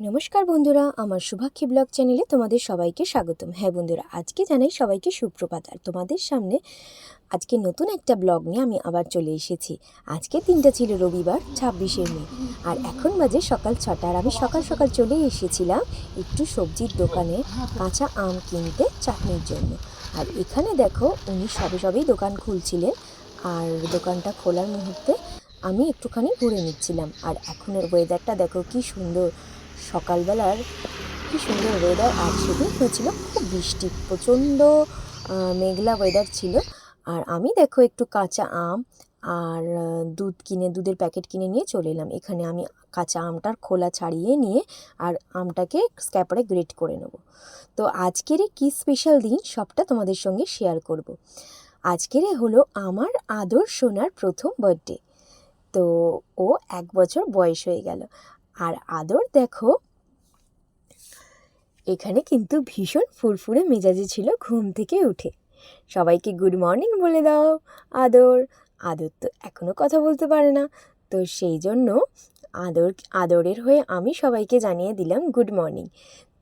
নমস্কার বন্ধুরা, আমার শুভাক্ষী ব্লগ চ্যানেলে তোমাদের সবাইকে স্বাগতম। হ্যাঁ বন্ধুরা, আজকে জানাই সবাইকে সুপ্রভাত। আর তোমাদের সামনে আজকে নতুন একটা ব্লগ নিয়ে আমি আবার চলে এসেছি। আজকের দিনটা ছিল রবিবার 26শে মে, আর এখন বাজে সকাল 6টা। আর আমি সকাল সকাল চলে এসেছিলাম একটু সবজির দোকানে কাঁচা আম কিনতে চাটনির জন্য। আর এখানে দেখো, উনি সবে সবেই দোকান খুলছিলেন, আর দোকানটা খোলার মুহূর্তে আমি একটুখানি ঘুরে নিচ্ছিলাম। আর এখনের ওয়েদারটা দেখো কি সুন্দর, সকালবেলার কি সুন্দর ওয়েদার। আর সেদিন হয়েছিল খুব বৃষ্টি, প্রচণ্ড মেঘলা ওয়েদার ছিল। আর আমি দেখো একটু কাঁচা আম আর দুধের প্যাকেট কিনে নিয়ে চলে এলাম। এখানে আমি কাঁচা আমটার খোলা ছাড়িয়ে নিয়ে আর আমটাকে স্ক্যাপারে গ্রেট করে নেব। তো আজকের কি স্পেশাল দিন সবটা তোমাদের সঙ্গে শেয়ার করব। আজকের হলো আমার আদর সোনার প্রথম বার্থডে। তো ও 1 বছর বয়স হয়ে গেল। আর আদর দেখো এখানে কিন্তু ভীষণ ফুরফুরে মেজাজে ছিল ঘুম থেকে উঠে। সবাইকে গুড মর্নিং বলে দাও। আদর আদর তো এখনও কথা বলতে পারে না, তো সেই জন্য আদরের হয়ে আমি সবাইকে জানিয়ে দিলাম গুড মর্নিং।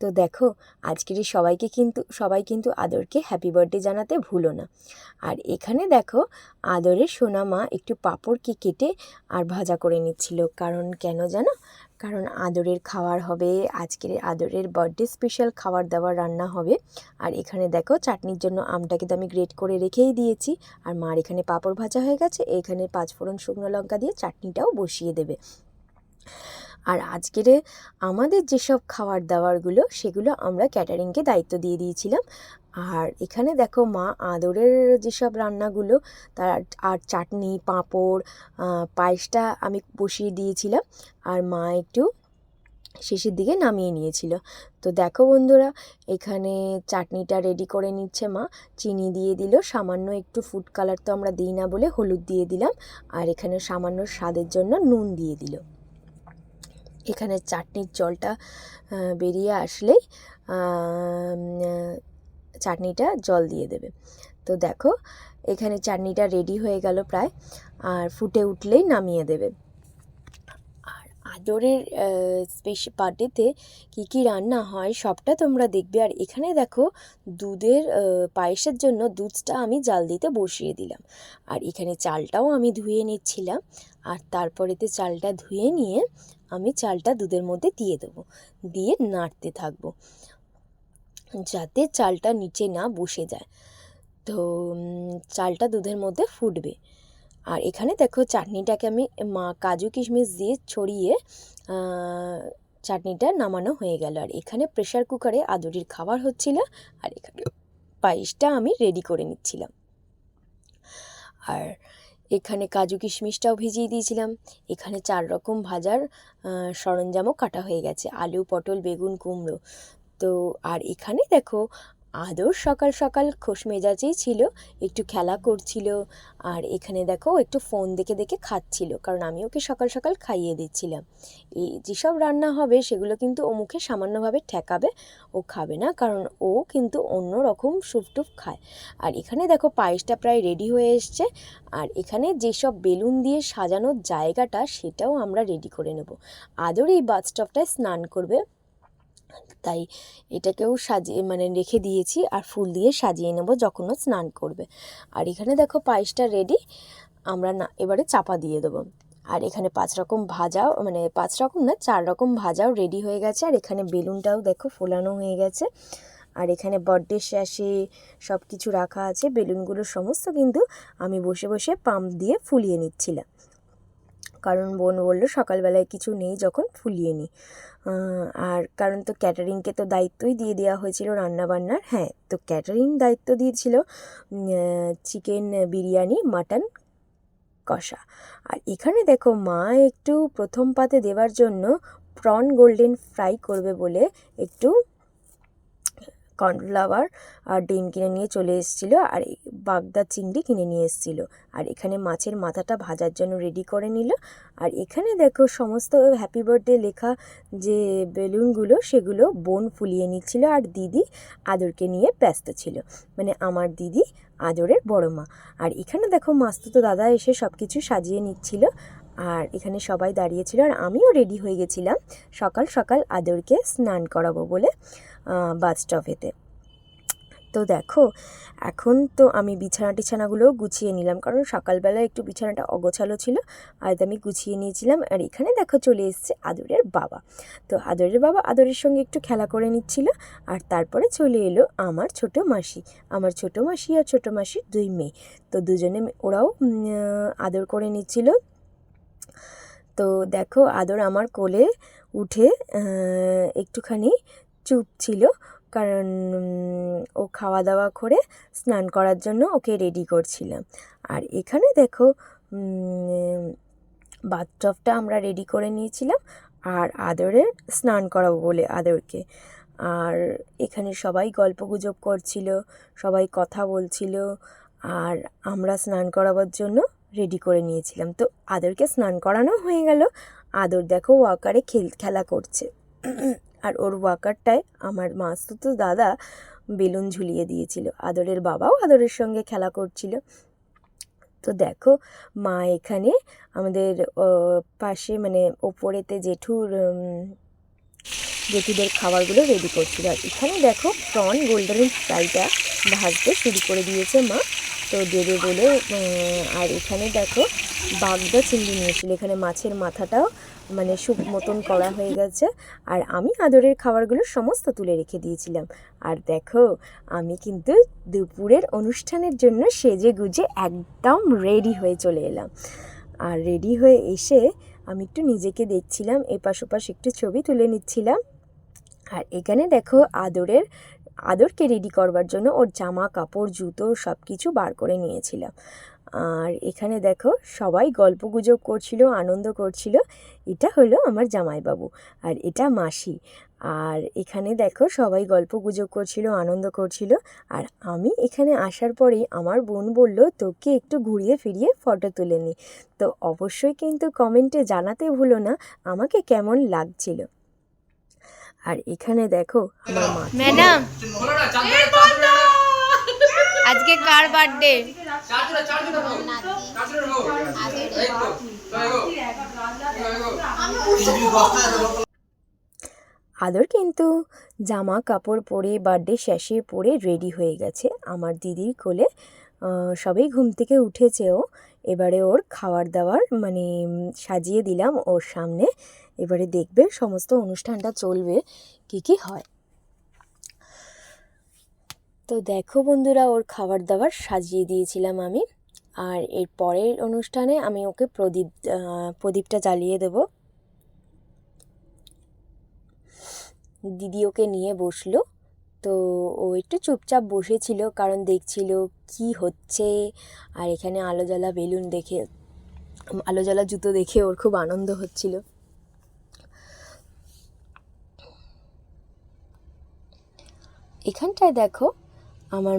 তো দেখো, আজকের সবাই কিন্তু আদরকে হ্যাপি বার্থডে জানাতে ভুলো না। আর এখানে দেখো, আদরের সোনা মা একটু পাঁপড়কে কেটে আর ভাজা করে নিচ্ছিল। কারণ কেন জানো? কারণ আদরের খাওয়ার হবে, আজকের আদরের বার্থডে স্পেশাল খাবার দাবার রান্না হবে। আর এখানে দেখো, চাটনির জন্য আমটাকে তো আমি গ্রেট করে রেখেই দিয়েছি। আর মার এখানে পাঁপড় ভাজা হয়ে গেছে, এখানে 5 ফোড়ন শুকনো লঙ্কা দিয়ে চাটনিটাও বসিয়ে দেবে। আর আজকের আমাদের যেসব খাবার দাবারগুলো সেগুলো আমরা ক্যাটারিংকে দায়িত্ব দিয়ে দিয়েছিলাম। আর এখানে দেখো, মা আদরের যেসব রান্নাগুলো তার আর চাটনি, পাঁপড়, পায়েসটা আমি বসিয়ে দিয়েছিলাম, আর মা একটু শেষের দিকে নামিয়ে নিয়েছিল। তো দেখো বন্ধুরা, এখানে চাটনিটা রেডি করে নিচ্ছে মা। চিনি দিয়ে দিল, সামান্য একটু ফুড কালার তো আমরা দিই না বলে হলুদ দিয়ে দিলাম, আর এখানে সামান্য স্বাদের জন্য নুন দিয়ে দিল। এখানে চাটনির জলটা বেরিয়ে আসলেই চাটনিটা জল দিয়ে দেবে। তো দেখো, এখানে চাটনিটা রেডি হয়ে গেল প্রায়, আর ফুটে উঠলেই নামিয়ে দেবে। আর আদরের স্পেশাল বার্থডেতে কী কী রান্না হয় সবটা তোমরা দেখবে। আর এখানে দেখো, দুধের পায়েসের জন্য দুধটা আমি জাল দিতে বসিয়ে দিলাম। আর এখানে চালটাও আমি ধুয়ে নিচ্ছিলাম। আর তারপরেতে চালটা ধুয়ে নিয়ে আমি চালটা দুধের মধ্যে দিয়ে দেবো, দিয়ে নাড়তে থাকবো যাতে চালটা নিচে না বসে যায়। তো চালটা দুধের মধ্যে ফুটবে। আর এখানে দেখো, চাটনিটাকে আমি কাজু কিশমিশ দিয়ে ছড়িয়ে চাটনিটা নামানো হয়ে গেল। আর এখানে প্রেশার কুকারে আদুরির খাবার হচ্ছিল, আর এখানে পায়েসটা আমি রেডি করে নিচ্ছিলাম। আর এখানে কাজু কিশমিশটাও ভিজিয়ে দিয়েছিলাম। এখানে 4 রকম ভাজার সরঞ্জামও কাটা হয়ে গেছে, আলু, পটল, বেগুন, কুমড়ো। তো আর এখানে দেখো, আদর সকাল সকাল খোশ মেজাজেই ছিল, একটু খেলা করছিল। আর এখানে দেখো, একটু ফোন দেখে দেখে খাচ্ছিল, কারণ আমি ওকে সকাল সকাল খাইয়ে দিচ্ছিলাম। এই যেসব রান্না হবে সেগুলো কিন্তু ও মুখে সামান্যভাবে ঠেকাবে, ও খাবে না, কারণ ও কিন্তু অন্য রকম সুপটুপ খায়। আর এখানে দেখো, পায়েসটা প্রায় রেডি হয়ে এসছে। আর এখানে যেসব বেলুন দিয়ে সাজানোর জায়গাটা সেটাও আমরা রেডি করে নেব। আদর এই বাথটবটায় স্নান করবে, তাই এটাকেও সাজিয়ে রেখে দিয়েছি, আর ফুল দিয়ে সাজিয়ে নেব যখন ও স্নান করবে। আর এখানে দেখো, পায়েসটা রেডি, আমরা না এবারে চাপা দিয়ে দেবো। আর এখানে 5 রকম ভাজাও, 5 রকম না, 4 রকম ভাজাও রেডি হয়ে গেছে। আর এখানে বেলুনটাও দেখো ফোলানো হয়ে গেছে। আর এখানে বার্থডে শ্যাশে সব কিছু রাখা আছে, বেলুনগুলো সমস্ত কিন্তু আমি বসে বসে পাম্প দিয়ে ফুলিয়ে নিচ্ছিলাম, কারণ বোন বললো সকালবেলায় কিছু নেই যখন ফুলিয়ে নিই। আর কারণ তো ক্যাটারিংকে তো দায়িত্বই দিয়ে দেওয়া হয়েছিল রান্নাবান্নার। হ্যাঁ, তো ক্যাটারিং দায়িত্ব দিয়েছিল চিকেন বিরিয়ানি, মাটন কষা। আর এখানে দেখো, মা একটু প্রথম পাতে দেওয়ার জন্য প্রন গোল্ডেন ফ্রাই করবে বলে একটু কর্নফ্লাওয়ার আর ডিম কিনে নিয়ে চলে এসেছিলো, আর বাগদা চিংড়ি কিনে নিয়ে এসেছিলো। আর এখানে মাছের মাথাটা ভাজার জন্য রেডি করে নিল। আর এখানে দেখো, সমস্ত হ্যাপি বার্থডে লেখা যে বেলুনগুলো সেগুলো বোন ফুলিয়ে নিচ্ছিল, আর দিদি আদরকে নিয়ে ব্যস্ত ছিল, আমার দিদি আদরের বড় মা। আর এখানে দেখো, মাস্তুতো দাদা এসে সব কিছু সাজিয়ে নিচ্ছিল। আর এখানে সবাই দাঁড়িয়েছিল, আর আমিও রেডি হয়ে গেছিলাম সকাল সকাল আদরকে স্নান করাবো বলে বাথটবেতে। তো দেখো এখন তো আমি বিছানাগুলোও গুছিয়ে নিলাম, কারণ সকালবেলা একটু বিছানাটা অগোছালো ছিল, আর আমি গুছিয়ে নিয়েছিলাম। আর এখানে দেখো চলে এসছে আদরের বাবা। তো আদরের বাবা আদরের সঙ্গে একটু খেলা করে নিচ্ছিল। আর তারপরে চলে এলো আমার ছোটো মাসি আর ছোটো মাসির 2 মেয়ে। তো দুজনে ওরাও আদর করে নিচ্ছিল। তো দেখো আদর আমার কোলে উঠে একটুখানি চুপ ছিল, কারণ ও খাওয়া দাওয়া করে স্নান করার জন্য ওকে রেডি করছিলাম। আর এখানে দেখো বাথটবটা আমরা রেডি করে নিয়েছিলাম আর আদরের স্নান করাবো বলে আদরকে। আর এখানে সবাই গল্পগুজব করছিল, সবাই কথা বলছিল, আর আমরা স্নান করাবার জন্য রেডি করে নিয়েছিলাম। তো আদরকে স্নান করানো হয়ে গেল। আদর দেখো ওয়াকারে খেলা করছে, আর ওর ওয়াকারটায় আমার মাসতুতো দাদা বেলুন ঝুলিয়ে দিয়েছিল। আদরের বাবাও আদরের সঙ্গে খেলা করছিল। তো দেখো মা এখানে আমাদের পাশে মানে ওপরেতে জেঠুদের খাবারগুলো রেডি করছিল। আর এখানে দেখো প্রন গোল্ডেন ফ্রাইটা ভাজতে শুরু করে দিয়েছে মা, তো দেবে বলে। আর এখানে দেখো বাগদা চিংড়ি নিয়েছিল, এখানে মাছের মাথাটাও মানে স্যুপ মতন করা হয়ে গেছে। আর আমি আদরের খাবারগুলো সমস্ত তুলে রেখে দিয়েছিলাম। আর দেখো আমি কিন্তু দুপুরের অনুষ্ঠানের জন্য সেজে গুজে একদম রেডি হয়ে চলে এলাম। আর রেডি হয়ে এসে আমি একটু নিজেকে দেখছিলাম, এপাশ ওপাশ একটু ছবি তুলে নিচ্ছিলাম। আর এখানে দেখো আদরকে রেডি করবার জন্য ওর জামা কাপড় জুতো সব কিছু বার করে নিয়েছিলাম। আর এখানে দেখো সবাই গল্পগুজব করছিল, আনন্দ করছিল। এটা হলো আমার জামাইবাবু, আর এটা মাসি। আর এখানে দেখো সবাই গল্পগুজব করছিল, আনন্দ করছিল। আর আমি এখানে আসার পরেই আমার বোন বলল তোকে একটু ঘুরিয়ে ফিরিয়ে ফটো তুলে নি। তো অবশ্যই কিন্তু কমেন্টে জানাতে ভুলো না আমাকে কেমন লাগছিল। আর এখানে দেখো আমার মা। ম্যাডাম আজকে কার বার্থডে? আদর কিন্তু জামা কাপড় পরে বার্থডে শেষে পরে রেডি হয়ে গেছে আমার দিদির কোলে। সবেই ঘুম থেকে উঠেছেও। এবারে ওর খাবার দাবার মানে সাজিয়ে দিলাম ওর সামনে। এবারে দেখবে সমস্ত অনুষ্ঠানটা চলবে কী হয়। তো দেখো বন্ধুরা ওর খাবার দাবার সাজিয়ে দিয়েছিলাম আমি। আর এর পরের অনুষ্ঠানে আমি ওকে প্রদীপটা জ্বালিয়ে দেবো। দিদি ওকে নিয়ে বসলো। তো ও একটু চুপচাপ বসেছিল, কারণ দেখছিল কি হচ্ছে। আর এখানে আলো জ্বালা জুতো দেখে ওর খুব আনন্দ হচ্ছিল। এখানটায় দেখো আমার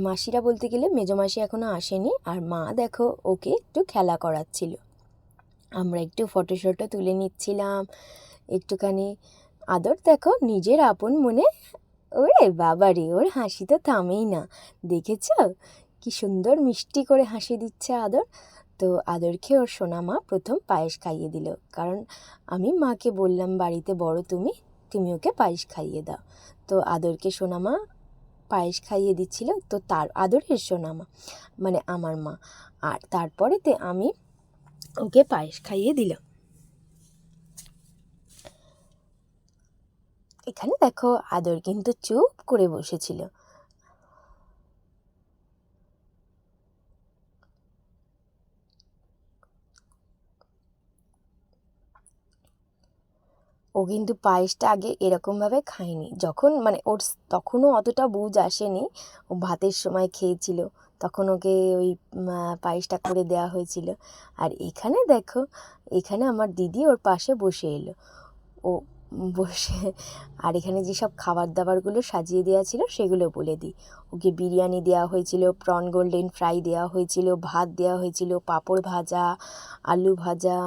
মাসিরা বলতে গেলে মেজো মাসি এখনও আসেনি, আর মা দেখো ওকে একটু খেলা করাচ্ছিল। আমরা একটু ফটো তুলে নিচ্ছিলাম একটুখানি। আদর দেখো নিজের আপন মনে, ওরে বাবা রে, ওর হাসি তো থামেই না। দেখেছ কি সুন্দর মিষ্টি করে হাসি দিচ্ছে আদর। তো আদরকে ওর সোনা মা প্রথম পায়েস খাইয়ে দিল, কারণ আমি মাকে বললাম বাড়িতে বড় তুমি ওকে পায়েস খাইয়ে দাও। তো আদরকে সোনা মা পায়েস খাইয়ে দিচ্ছিল। তো তার আদরের সোনা মা মানে আমার মা। আর তারপরেতে আমি ওকে পায়েস খাইয়ে দিলাম। এখানে দেখো আদর কিন্তু চুপ করে বসেছিল। ও কিন্তু পায়েসটা আগে এরকমভাবে খায়নি, যখন মানে ওর তখনও অতটা বুঝ আসেনি। ও ভাতের সময় খেয়েছিল, তখন ওকে ওই পায়েসটা করে দেওয়া হয়েছিল। আর এখানে দেখো এখানে আমার দিদি ওর পাশে বসে এলো। ও বসে আর এখানে যেসব খাবার দাবারগুলো সাজিয়ে দেওয়া ছিল সেগুলো বলে দিই। ওকে বিরিয়ানি দেওয়া হয়েছিল, প্রন গোল্ডেন ফ্রাই দেওয়া হয়েছিল, ভাত দেওয়া হয়েছিল, পাঁপড় ভাজা, আলু ভাজা,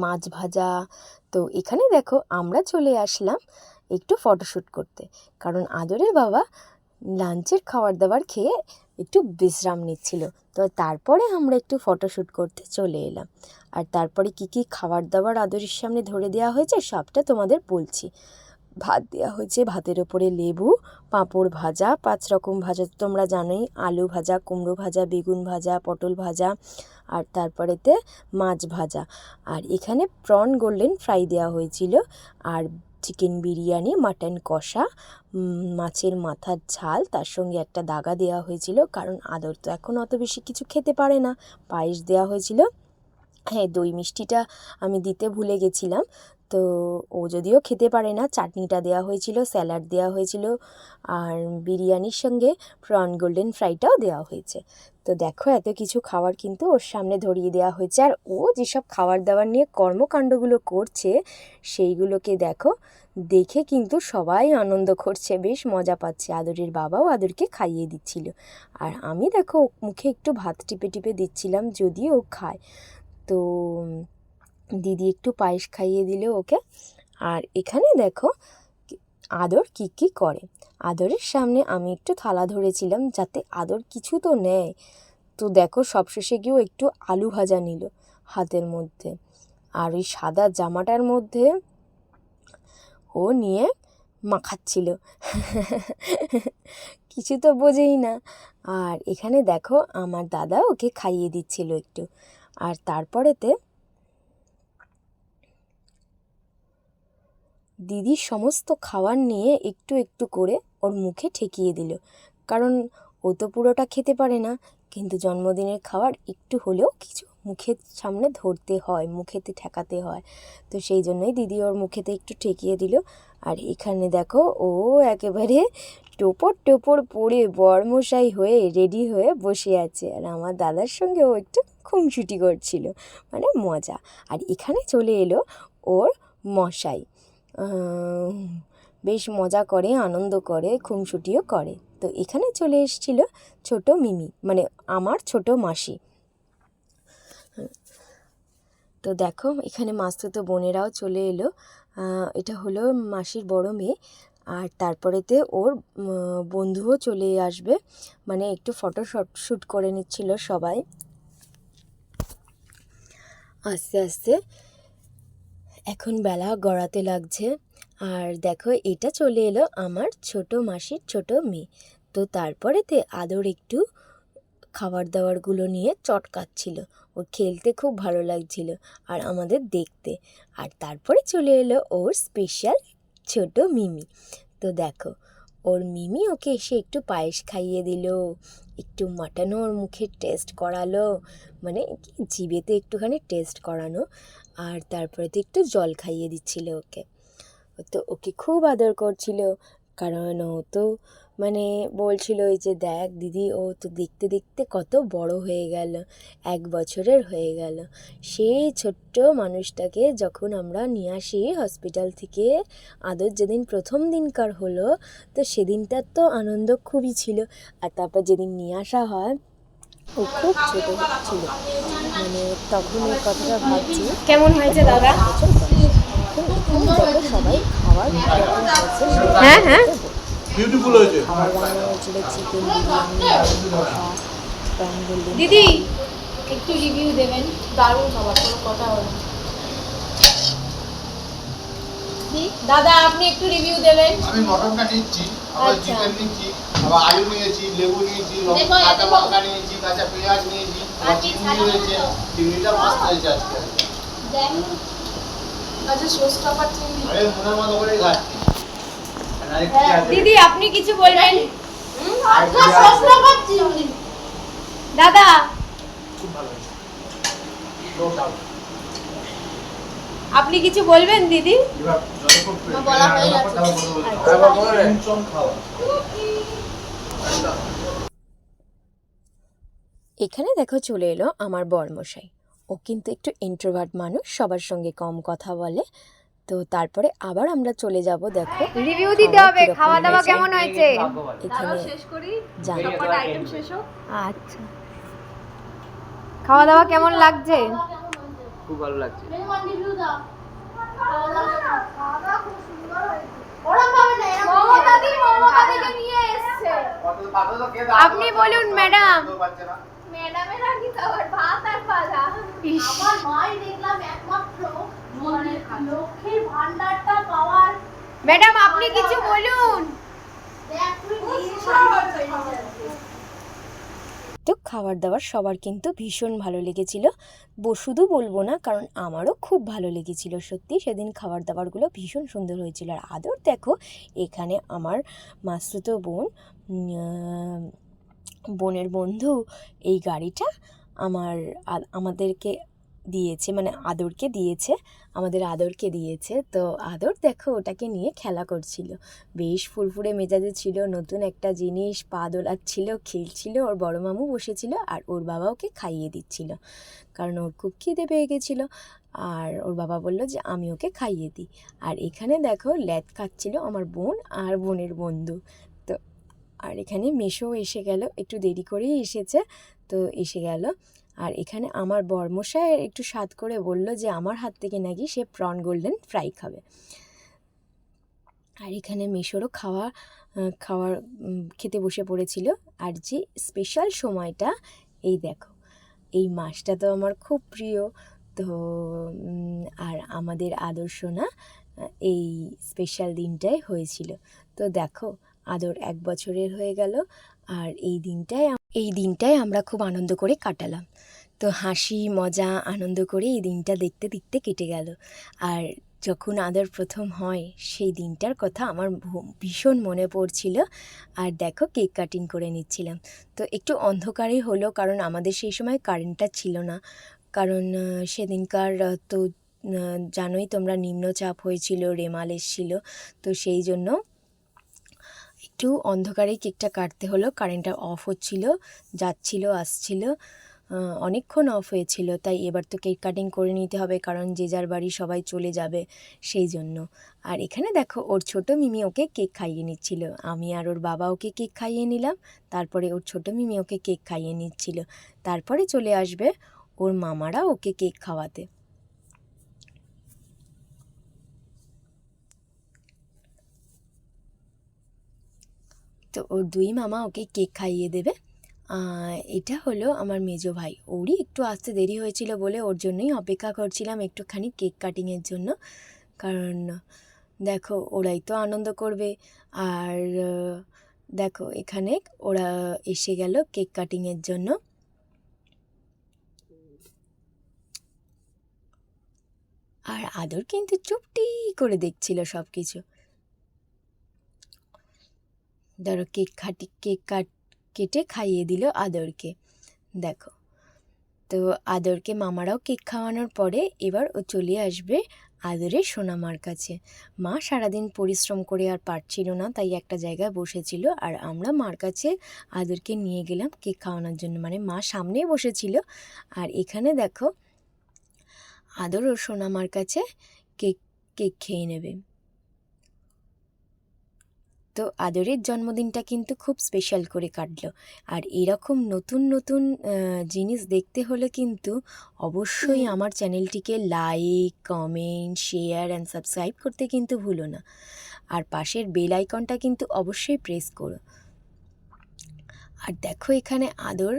মাছ ভাজা। তো এখানে দেখো আমরা চলে আসলাম একটু ফটোশ্যুট করতে, কারণ আদরের বাবা লাঞ্চের খাবার দাবার খেয়ে একটু বিশ্রাম নিচ্ছিল। তো তারপরে আমরা একটু ফটোশ্যুট করতে চলে এলাম। আর তারপরে কী কী খাবার দাবার আদরের সামনে ধরে দেওয়া হয়েছে সবটা তোমাদের বলছি। ভাত দেওয়া হয়েছে, ভাতের ওপরে লেবু, পাঁপড় ভাজা, 5 রকম ভাজা তো তোমরা জানোই, আলু ভাজা, কুমড়ো ভাজা, বেগুন ভাজা, পটল ভাজা, আর তারপরেতে মাছ ভাজা। আর এখানে প্রন গোল্ডেন ফ্রাই দেওয়া হয়েছিল, আর চিকেন বিরিয়ানি, মাটন কষা, মাছের মাথার ঝাল, তার সঙ্গে একটা দাগা দেওয়া হয়েছিল, কারণ আদর তো এখন অত বেশি কিছু খেতে পারে না। পায়েস দেওয়া হয়েছিল। হ্যাঁ, দই মিষ্টিটা আমি দিতে ভুলে গেছিলাম, তো ও যদিও খেতে পারে না। চাটনিটা দেওয়া হয়েছিল, স্যালাড দেওয়া হয়েছিল, আর বিরিয়ানির সঙ্গে প্রন গোল্ডেন ফ্রাইটাও দেওয়া হয়েছে। তো দেখো এত কিছু খাবার কিন্তু ওর সামনে ধরিয়ে দেওয়া হয়েছে, আর ও যেসব খাবার দাবার নিয়ে কর্মকাণ্ডগুলো করছে সেইগুলোকে দেখো, দেখে কিন্তু সবাই আনন্দ করছে, বেশ মজা পাচ্ছে। আদরের বাবাও আদরকে খাইয়ে দিচ্ছিল, আর আমি দেখো মুখে একটু ভাত টিপে টিপে দিচ্ছিলাম যদি ও খায়। তো দিদি একটু পায়েস খাইয়ে দিল ওকে। আর এখানে দেখো আদর কি কি করে। আদরের সামনে আমি একটু থালা ধরেছিলাম যাতে আদর কিছু তো নেয়। তো দেখো সবশেষে গিয়েও একটু আলু ভাজা নিল হাতের মধ্যে, আর ওই সাদা জামাটার মধ্যে ও নিয়ে মাখাচ্ছিল। কিছু তো বোঝেই না। আর এখানে দেখো আমার দাদা ওকে খাইয়ে দিচ্ছিল একটু। আর তারপরেতে দিদি সমস্ত খাবার নিয়ে একটু একটু করে ওর মুখে ঠেকিয়ে দিল, কারণ ও তো পুরোটা খেতে পারে না, কিন্তু জন্মদিনের খাবার একটু হলেও কিছু মুখের সামনে ধরতে হয়, মুখেতে ঠেকাতে হয়। তো সেই জন্যই দিদি ওর মুখেতে একটু ঠেকিয়ে দিল। আর এখানে দেখো ও একেবারে টোপর টোপর পরে বরমশাই হয়ে রেডি হয়ে বসে আছে, আর আমার দাদার সঙ্গে ও একটু খুনসুটি করছিল, মানে মজা। আর এখানে চলে এলো ওর মশাই, বেশ মজা করে, আনন্দ করে, খুনসুটিও করে। তো এখানে চলে এসেছিল ছোট মিমি, মানে আমার ছোট মাসি। তো দেখো এখানে মাসতুতো বোনেরাও চলে এলো। এটা হলো মাসির বড় মেয়ে, আর তারপরেতে ওর বন্ধুও চলে আসবে, মানে একটু ফটো শ্যুট করে নিচ্ছিল সবাই। আস্তে আস্তে এখন বেলা গড়াতে লাগছে, আর দেখো এটা চলে এলো আমার ছোট মাসির ছোট মেয়ে। তো তারপরেতে আদর একটু খাবার দাবারগুলো নিয়ে চটকাচ্ছিল, ওর খেলতে খুব ভালো লাগছিল আর আমাদের দেখতে। আর তারপরে চলে এলো ওর স্পেশাল ছোট মিমি। তো দেখো ওর মিমি ওকে এসে একটু পায়েস খাইয়ে দিল, একটু মাটনও ওর মুখে টেস্ট করালো, মানে জিভেতে একটুখানি টেস্ট করানো, আর তারপরে তো একটু জল খাইয়ে দিচ্ছিল ওকে। তো ওকে খুব আদর করছিল, কারণ ও তো মানে বলছিল ওই যে দেখ দিদি, ও তো দেখতে দেখতে কত বড় হয়ে গেল, 1 বছরের হয়ে গেল। সেই ছোট্ট মানুষটাকে যখন আমরা নিয়ে আসি হসপিটাল থেকে, আদর যেদিন প্রথম দিনকার হলো, তো সেদিনটার তো আনন্দ খুবই ছিল। আর তারপর যেদিন নিয়ে আসা হয় ও খুব ছোটো ছিল, মানে তখন এই কথাটা ভাবছি কেমন হয়েছে দাদা? বছর বয়স। এখন এখানে দেখো সবাই খাওয়ার যখন হয়েছে হ্যাঁ হ্যাঁ বিউটিফুল হয়েছে। খাবার বানানো হয়েছিল চিকেন বিরিয়ানি, কষা, প্যান গোল্ডেন। দিদি একটু রিভিউ দেবেন। দারুণ খাবার, কোনো কথা হলো না। দাদা আপনি একটু রিভিউ দেবেন। আমি মটনটা নিচ্ছি, আবার আচ্ছা। চিকেন নিচ্ছি, আবার আলু নিয়েছি, লেবু নিয়েছি, কাঁচা লঙ্কা নিয়েছি, কাঁচা পেঁয়াজ নিয়েছি, আবার চিংড়ি রয়েছে। চিংড়িটা মস্ত হয়েছে আজকে। আচ্ছা শোস্টপার চিংড়ি। আরে মনের মতো করেই খাচ্ছি। দিদি আপনি কিছু বলবেন? আচ্ছা শোস্টপার চিংড়ি দাদা খুব ভালো হয়েছে। No doubt. আপনি কিছু বলবেন দিদি? এবার যতক্ষণ বলা হয়ে গেছে। খাওয়া। এখানে দেখো চলে এলো আমার বরমশাই। ও কিন্তু একটু ইন্ট্রোভার্ট মানুষ, সবার সঙ্গে কম কথা বলে। তো তারপরে আবার আমরা চলে যাব। দেখো রিভিউ দিতে হবে, খাওয়া দাওয়া কেমন হয়েছে? এখানে জানো আচ্ছা খাওয়া দাওয়া কেমন লাগছে? খুব ভালো লাগছে। আপনি বলুন ম্যাডাম। ম্যাডামের আগে তো আবার ভাত আর ভাজা। আমার মাই দেখলাম একমাত্র মানে লক্ষ্মীর ভান্ডারটা পাওয়ার। ম্যাডাম আপনি কিছু বলুন। দেখ তুই তো খাবার দাবার সবার কিন্তু ভীষণ ভালো লেগেছিল, শুধু বলবো না, কারণ আমারও খুব ভালো লেগেছিল। সত্যি সেদিন খাবার দাবারগুলো ভীষণ সুন্দর হয়েছিল। আর আদর দেখো, এখানে আমার মাসতুতো বোনের বন্ধু এই গাড়িটা আমাদেরকে দিয়েছে, মানে আমাদের আদরকে দিয়েছে। তো আদর দেখো ওটাকে নিয়ে খেলা করছিল, বেশ ফুরফুরে মেজাজে ছিল, নতুন একটা জিনিস, পা দোলাচ্ছিল, খেলছিল। ওর বড় মামু বসেছিল আর ওর বাবা ওকে খাইয়ে দিচ্ছিল, কারণ ওর খুব খিদে পেয়ে গেছিলো। আর ওর বাবা বলল যে আমি ওকে খাইয়ে দিই। আর এখানে দেখো ল্যাদ খাচ্ছিল আমার বোন আর বোনের বন্ধু। তো আর এখানে মেশো এসে গেল, একটু দেরি করেই এসেছে, তো এসে গেল। আর এখানে আমার বরমশাই একটু স্বাদ করে বলল যে আমার হাত থেকে নাকি সে প্রন গোল্ডেন ফ্রাই খাবে। আর এখানে মেশোরও খাওয়ার খেতে বসে পড়েছিল। আর যে স্পেশাল সময়টা, এই দেখো, এই মাছটা তো আমার খুব প্রিয়। তো আর আমাদের আদর্শ না এই স্পেশাল দিনটাই হয়েছিল। তো দেখো আদর 1 বছরের হয়ে গেল, আর এই দিনটায় আমরা খুব আনন্দ করে কাটালাম। তো হাসি মজা আনন্দ করে এই দিনটা দেখতে দেখতে কেটে গেল। আর যখন আদর প্রথম হয় সেই দিনটার কথা আমার ভীষণ মনে পড়ছিল। আর দেখো কেক কাটিং করে নিচ্ছিলাম। তো একটু অন্ধকারই হলো, কারণ আমাদের সেই সময় কারেন্টটা ছিল না, কারণ সেদিনকার তো জানোই তোমরা, নিম্নচাপ হয়েছিল, রেমাল এসেছিল। তো সেই জন্য একটু অন্ধকারেই কেকটা কাটতে হলো। কারেন্টটা অফ হচ্ছিল, যাচ্ছিল আসছিল, অনেকক্ষণ অফ হয়েছিল। তাই এবার তো কেক কাটিং করে নিতে হবে, কারণ যে যার বাড়ি সবাই চলে যাবে, সেই জন্য। আর এখানে দেখো ওর ছোটো মিমি ওকে কেক খাইয়ে নিচ্ছিল, আমি আর ওর বাবা ওকে কেক খাইয়ে নিলাম। তারপরে ওর ছোটো মিমি ওকে কেক খাইয়ে নিচ্ছিল। তারপরে চলে আসবে ওর মামারা ওকে কেক খাওয়াতে। তো ওর 2 মামা ওকে কেক খাইয়ে দেবে। এটা হলো আমার মেজো ভাই, ওরই একটু আসতে দেরি হয়েছিল বলে ওর জন্যই অপেক্ষা করছিলাম একটুখানি কেক কাটিংয়ের জন্য, কারণ দেখো ওরাই তো আনন্দ করবে। আর দেখো এখানে ওরা এসে গেল কেক কাটিংয়ের জন্য। আর আদর কিন্তু চুপটি করে দেখছিল সব কিছু। ধরো কেক কেটে খাইয়ে দিল আদরকে। দেখো, তো আদরকে মামারাও কেক খাওয়ানোর পরে এবার ও চলে আসবে আদরের সোনামার কাছে। মা সারাদিন পরিশ্রম করে আর পারছিল না, তাই একটা জায়গায় বসেছিল। আর আমরা মার কাছে আদরকে নিয়ে গেলাম কেক খাওয়ানোর জন্য, মানে মা সামনেই বসেছিল। আর এখানে দেখো আদর ও সোনামার কাছে কেক খেয়ে নেবে। তো আদরের জন্মদিনটা কিন্তু খুব স্পেশাল করে কাটলো। আর এরকম নতুন নতুন জিনিস দেখতে হলে কিন্তু অবশ্যই আমার চ্যানেলটিকে like, comment, share and subscribe করতে কিন্তু ভুলো না। আর পাশের বেল আইকনটা কিন্তু অবশ্যই প্রেস করো। আর দেখো এখানে আদর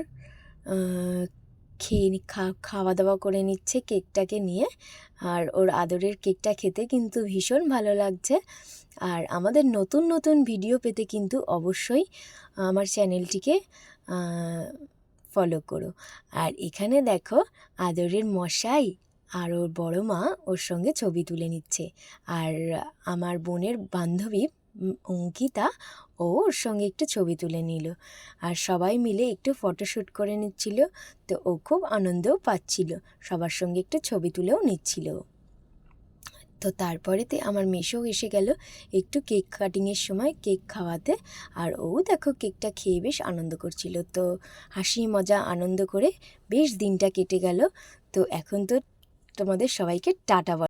খাওয়া দাওয়া করে নিচ্ছে কেকটাকে নিয়ে। আর ওর আদরের কেকটা খেতে কিন্তু ভীষণ ভালো লাগছে। আর আমাদের নতুন নতুন ভিডিও পেতে কিন্তু অবশ্যই আমার চ্যানেলটিকে ফলো করো। আর এখানে দেখো আদরের মশাই আর ওর বড় মা ওর সঙ্গে ছবি তুলে নিচ্ছে। আর আমার বোনের বান্ধবী অঙ্কিতা ওর সঙ্গে একটু ছবি তুলে নিল। আর সবাই মিলে একটু ফটোশ্যুট করে নিচ্ছিল। তো ও খুব আনন্দও পাচ্ছিল, সবার সঙ্গে একটু ছবি তুলেও নিচ্ছিল। তো তারপরেতে আমার মেসোও এসে গেল একটু কেক কাটিংয়ের সময় কেক খাওয়াতে। আর ও দেখো কেকটা খেয়ে বেশ আনন্দ করছিল। তো হাসি মজা আনন্দ করে বেশ দিনটা কেটে গেল। তো এখন তো তোমাদের সবাইকে টাটা বলা